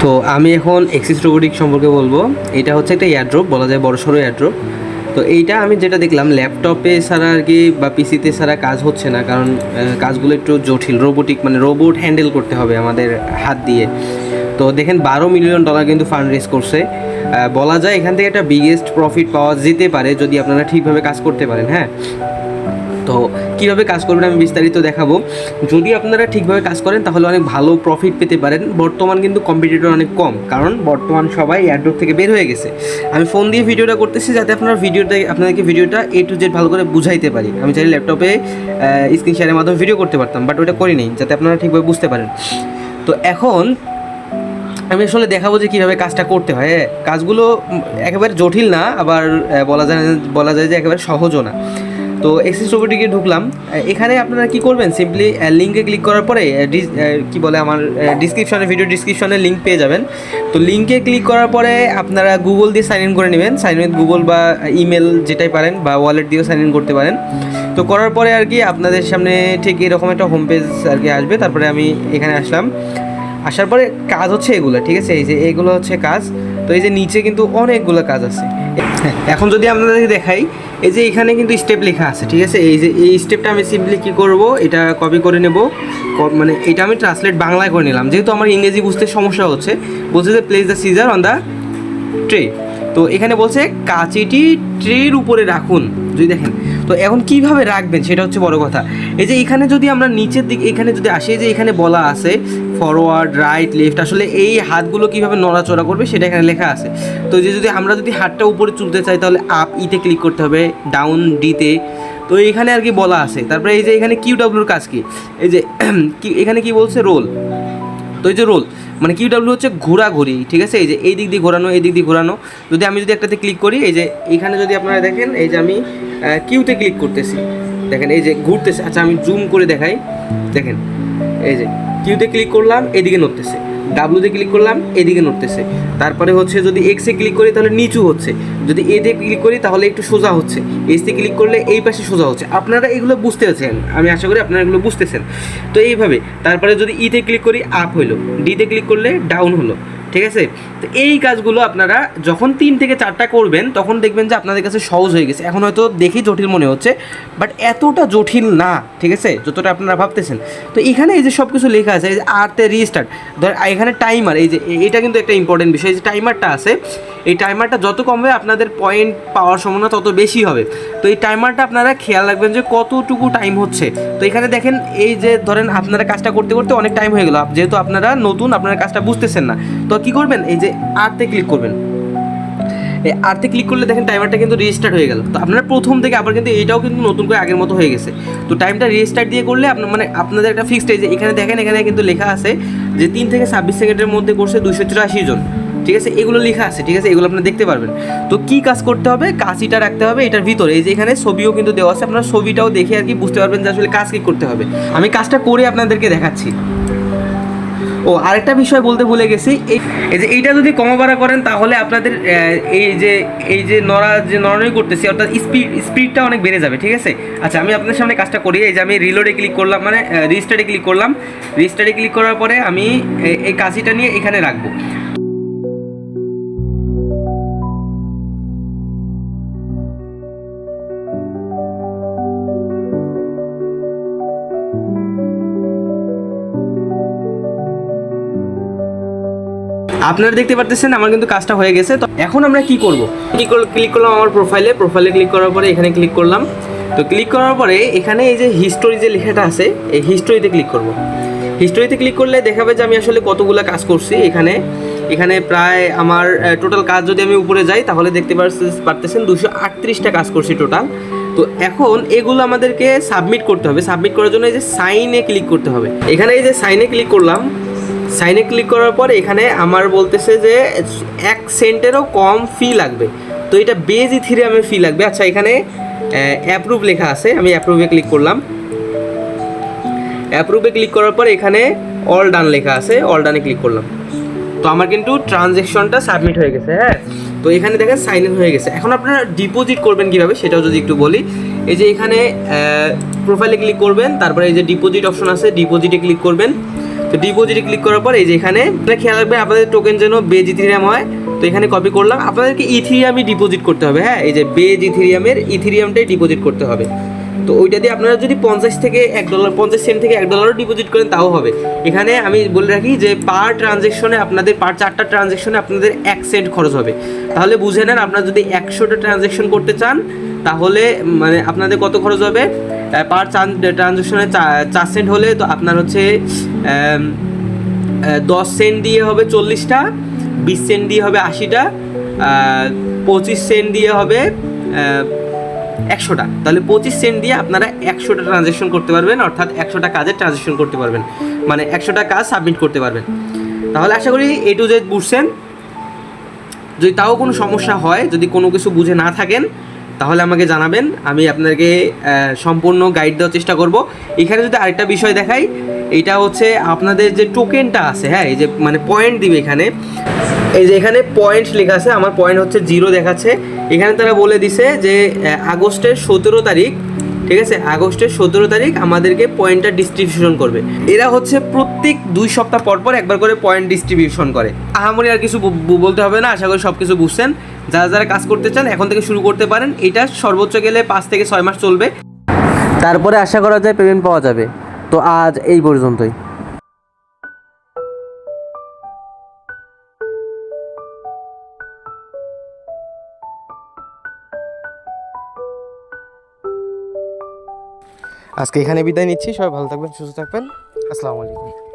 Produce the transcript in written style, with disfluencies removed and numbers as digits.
তো আমি এখন এক্সিস রোবোটিক সম্পর্কে বলবো। এটা হচ্ছে একটা এয়ারড্রপ, বলা যায় বড়সড় এয়ারড্রপ। তো এইটা আমি যেটা দেখলাম ল্যাপটপে ছাড়া আর কি বা পিসিতে ছাড়া কাজ হচ্ছে না, কারণ কাজগুলো একটু জটিল, রোবোটিক মানে রোবট হ্যান্ডেল করতে হবে আমাদের হাত দিয়ে। তো দেখেন $12 মিলিয়ন কিন্তু ফান্ড রেজ করছে। বলা যায় এখান থেকে একটা বিগেস্ট প্রফিট পাওয়া যেতে পারে যদি আপনারা ঠিকভাবে কাজ করতে পারেন। হ্যাঁ, তো কীভাবে কাজ করবেন আমি বিস্তারিত দেখাবো। যদি আপনারা ঠিকভাবে কাজ করেন তাহলে অনেক ভালো প্রফিট পেতে পারেন। বর্তমান কিন্তু কম্পিটিটর অনেক কম, কারণ বর্তমান সবাই এয়ারড্রপ থেকে বের হয়ে গেছে। আমি ফোন দিয়ে ভিডিওটা করতেছি যাতে আপনাদেরকে ভিডিওটা A to Z ভালো করে বুঝাইতে পারি। আমি চাইলে ল্যাপটপে স্ক্রিন শেয়ারের মাধ্যমে ভিডিও করতে পারতাম, বাট ওটা করিনি যাতে আপনারা ঠিকভাবে বুঝতে পারেন। তো এখন আমি আসলে দেখাবো যে কীভাবে কাজটা করতে হয়। কাজগুলো একেবারে জটিল না, আবার বলা যায় যে একেবারে সহজও না। তো এক্সিস রোবোটিকে ঢুকলাম। এখানে আপনারা কি করবেন, সিম্পলি লিঙ্কে ক্লিক করার পরে কি বলে আমার ভিডিও ডিসক্রিপশনে লিঙ্ক পেয়ে যাবেন। তো লিঙ্কে ক্লিক করার পরে আপনারা গুগল দিয়ে সাইন ইন করে নেবেন, সাইন ইন গুগল বা ইমেল যেটাই পারেন, বা ওয়ালেট দিয়েও সাইন ইন করতে পারেন। তো করার পরে আর কি আপনাদের সামনে ঠিক এরকম একটা হোম পেজ আর কি আসবে। তারপরে আমি এখানে আসার পরে কাজ হচ্ছে এগুলো, ঠিক আছে, এই যে এগুলো হচ্ছে কাজ। তো এই যে নিচে কিন্তু অনেকগুলো কাজ আছে। এখন যদি আপনাদেরকে দেখাই, এই যে এখানে কিন্তু স্টেপ লেখা আছে, ঠিক আছে। এই যে এই স্টেপটা আমি সিম্পলি কী করব, এটা কপি করে নেব, মানে এটা আমি ট্রান্সলেট বাংলায় করে নিলাম, যেহেতু আমার ইংরেজি বুঝতে সমস্যা হচ্ছে। বলছে যে place the scissor on the tray. তো এখানে বলছে কাঁচিটি ট্রের উপরে রাখুন, যদি দেখেন। তো এখন কিভাবে রাখবেন সেটা হচ্ছে বড় কথা। এই যে এখানে যদি আমরা নিচের দিকে এখানে যদি আসি, যে এখানে বলা আছে ফরওয়ার্ড, রাইট, লেফট, আসলে এই হাতগুলো কীভাবে নড়াচড়া করবে সেটা এখানে লেখা আছে। তো যে আমরা যদি হাতটা উপরে তুলতে চাই তাহলে আপ ইতে ক্লিক করতে হবে, ডাউন ডিতে। তো এখানে আর কি বলা আছে। তারপরে এই যে এখানে কিউডাব্লিউর কাজ কি, এই যে এখানে কি বলছে রোল। তো এই যে রোল মানে কিউডাব্লিউ হচ্ছে ঘোরাঘুরি, ঠিক আছে। এই যে এই দিক দিয়ে ঘোরানো, এই দিক দিয়ে ঘোরানো। আমি যদি একটাতে ক্লিক করি, এই যে এইখানে যদি আপনারা দেখেন, এই যে আমি কিউতে ক্লিক করতেছি, দেখেন এই যে ঘুরতেছে। আচ্ছা আমি জুম করে দেখাই, দেখেন এই যে কিউতে ক্লিক করলাম এদিকে নড়তেছে, ডাব্লুতে ক্লিক করলাম এদিকে নড়তেছে। তারপরে হচ্ছে যদি এক্সে ক্লিক করি তাহলে নিচু হচ্ছে, যদি এতে ক্লিক করি তাহলে একটু সোজা হচ্ছে, এসতে ক্লিক করলে এই পাশে সোজা হচ্ছে। আপনারা এগুলো বুঝতে পারছেন, আমি আশা করি আপনারা এগুলো বুঝতেছেন। তো এইভাবে তারপরে যদি ইতে ক্লিক করি আপ হইলো, ডিতে ক্লিক করলে ডাউন হলো, ঠিক আছে। তো এই কাজগুলো আপনারা যখন 3 থেকে 4টা করবেন তখন দেখবেন যে আপনাদের কাছে সহজ হয়ে গেছে। এখন হয়তো দেখি জটিল মনে হচ্ছে, বাট এতটা জটিল না, ঠিক আছে, যতটা আপনারা ভাবতেছেন। তো এখানে এই যে সব কিছু লেখা আছে, এই যে আরতে রিস্টার্ট, ধর এখানে টাইমার, এই যে এটা কিন্তু একটা ইম্পর্টেন্ট বিষয়। যে টাইমারটা আছে, এই টাইমারটা যত কমবে আপনাদের পয়েন্ট পাওয়ার সম্ভাবনা তত বেশি হবে। তো এই টাইমারটা আপনারা খেয়াল রাখবেন যে কতটুকু টাইম হচ্ছে। তো এখানে দেখেন, এই যে ধরেন আপনারা কাজটা করতে করতে অনেক টাইম হয়ে গেল, যেহেতু আপনারা নতুন, আপনারা কাজটা বুঝতেছেন না। তো কী করবেন, এই যে আরতে ক্লিক করবেন। এই আরতে ক্লিক করলে দেখেন টাইমারটা কিন্তু রিস্টার্ট হয়ে গেল। তো আপনারা প্রথম থেকে আবার কিন্তু এইটাও কিন্তু নতুন করে আগের মতো হয়ে গেছে। তো টাইমটা রিস্টার্ট দিয়ে করলে আপনাদের একটা ফিক্সড, এই যে এখানে দেখেন, এখানে কিন্তু লেখা আছে যে 3 থেকে 26 সেকেন্ডের মধ্যে করছে 284 জন, ঠিক আছে। এগুলো লেখা আছে, ঠিক আছে, এগুলো আপনারা দেখতে পারবেন। তো কী কাজ করতে হবে, কাঁচিটা রাখতে হবে এটার ভিতরে। এই যে এখানে ছবিও কিন্তু দেওয়া আছে, আপনারা ছবিটাও দেখে আর কি বুঝতে পারবেন যে আসলে কাজ কী করতে হবে। আমি কাজটা করে আপনাদেরকে দেখাচ্ছি। ও আরেকটা বিষয় বলতে ভুলে গেছি, এই যে এইটা যদি কমাবাড়া করেন তাহলে আপনাদের এই যে নড়ানড়ি করতেছি, অর্থাৎ স্পিডটা অনেক বেড়ে যাবে, ঠিক আছে। আচ্ছা আমি আপনাদের সামনে কাজটা করি। এই যে আমি রিলোডে ক্লিক করলাম, মানে রিস্টার্টে ক্লিক করলাম। রিস্টার্টে ক্লিক করার পরে আমি এই কাঁচিটা নিয়ে এখানে রাখবো। আপনারা দেখতে পারতেছেন আমার কিন্তু কাজটা হয়ে গেছে। তো এখন আমরা কি করব, ক্লিক করলাম আমার প্রোফাইলে ক্লিক করার পরে এখানে ক্লিক করলাম। তো ক্লিক করার পরে এখানে এই যে হিস্টোরি যে লেখাটা আছে, এই হিস্টোরিতে ক্লিক করব। হিস্টোরিতে ক্লিক করলে দেখাবে যে আমি আসলে কতগুলো কাজ করছি। এখানে প্রায় আমার টোটাল কাজ যদি আমি উপরে যাই তাহলে দেখতে পারতেছেন 238টা কাজ করছি টোটাল। তো এখন এগুলো আমাদেরকে সাবমিট করতে হবে। সাবমিট করার জন্য এই যে সাইনে ক্লিক করতে হবে। এখানে এই যে সাইনে ক্লিক করলাম। সাইনে ক্লিক করার পর এখানে আমার বলতেছে যে 1 সেন্টেরও কম ফি লাগবে। তো এটা বেজ ইথেরিয়ামের ফি লাগবে। আচ্ছা এখানে অ্যাপ্রুভ লেখা আছে, আমি অ্যাপ্রুভে ক্লিক করলাম। অ্যাপ্রুভে ক্লিক করার পর এখানে অল ডান লেখা আছে, অল ডানে ক্লিক করলাম। তো আমার কিন্তু ট্রানজ্যাকশনটা সাবমিট হয়ে গেছে। হ্যাঁ, তো এখানে দেখেন সাইন ইন হয়ে গেছে। এখন আপনারা ডিপোজিট করবেন কীভাবে সেটাও যদি একটু বলি। এই যে এখানে প্রোফাইলে ক্লিক করবেন, তারপরে এই যে ডিপোজিট অপশন আছে, ডিপোজিটে ক্লিক করবেন। তো ডিপোজিটে ক্লিক করার পর এই যে এখানে খেয়াল রাখবেন আপনাদের টোকেন যেন বেজ ইথেরিয়াম হয়। তো এখানে কপি করলাম, আপনাদেরকে ইথেরিয়ামই ডিপোজিট করতে হবে। হ্যাঁ, এই যে বেজ ইথেরিয়ামের ইথেরিয়ামটাই ডিপোজিট করতে হবে। তো ওইটা দিয়ে আপনারা যদি 50 থেকে $1 50 সেন্ট থেকে $1 ডিপোজিট করেন তাও হবে। এখানে আমি বলে রাখি যে পার ট্রানজ্যাকশনে আপনাদের পার 4টা ট্রানজ্যাকশনে আপনাদের 1 সেন্ট খরচ হবে। তাহলে বুঝে নেন আপনারা যদি 100টা ট্রানজ্যাকশন করতে চান তাহলে মানে আপনাদের কত খরচ হবে, পার ট্রানজ্যাকশনে 4 সেন্ট হলে তো আপনার হচ্ছে 10 সেন্ট দিয়ে হবে 40টা, 20 সেন্ট দিয়ে হবে 80টা, 25 সেন্ট দিয়ে হবে 100টা। তাহলে 25 সেন্ট দিয়ে আপনারা 100টা ট্রানজ্যাকশন করতে পারবেন, অর্থাৎ 100টা কাজের ট্রানজ্যাকশন করতে পারবেন, মানে 100টা কাজ সাবমিট করতে পারবেন। তাহলে আশা করি A to Z বুঝছেন। যদি তাও কোনো সমস্যা হয়, যদি কোনো কিছু বুঝে না থাকেন তাহলে আমাকে জানাবেন, আমি আপনাকে সম্পূর্ণ গাইড দেওয়ার চেষ্টা করব। এখানে যদি আরেকটা বিষয় দেখাই, এইটা হচ্ছে আপনাদের যে টোকেনটা আছে, হ্যাঁ এই যে মানে পয়েন্ট দিবে এখানে, এই যে এখানে পয়েন্ট লেখা আছে, আমার পয়েন্ট হচ্ছে 0 দেখাচ্ছে। এখানে তারা বলে দিছে যে আগস্টের 17 তারিখ, ঠিক আছে, আগস্টের 17 তারিখ আমাদেরকে পয়েন্টটা ডিস্ট্রিবিউশন করবে। এরা হচ্ছে প্রত্যেক 2 সপ্তাহ পর পর একবার করে পয়েন্ট ডিস্ট্রিবিউশন করে। আহামরি আর কিছু বলতে হবে না, আশা করি সব কিছু বুঝছেন। যারা যারা কাজ করতে চান এখন থেকে শুরু করতে পারেন। এটা সর্বোচ্চ গেলে 5 থেকে 6 মাস চলবে, তারপরে আশা করা যায় পেমেন্ট পাওয়া যাবে। তো আজ এই পর্যন্তই। আজকে এখানে বিদায় নিচ্ছি। সবাই ভালো থাকবেন, সুস্থ থাকবেন। আসসালামু আলাইকুম।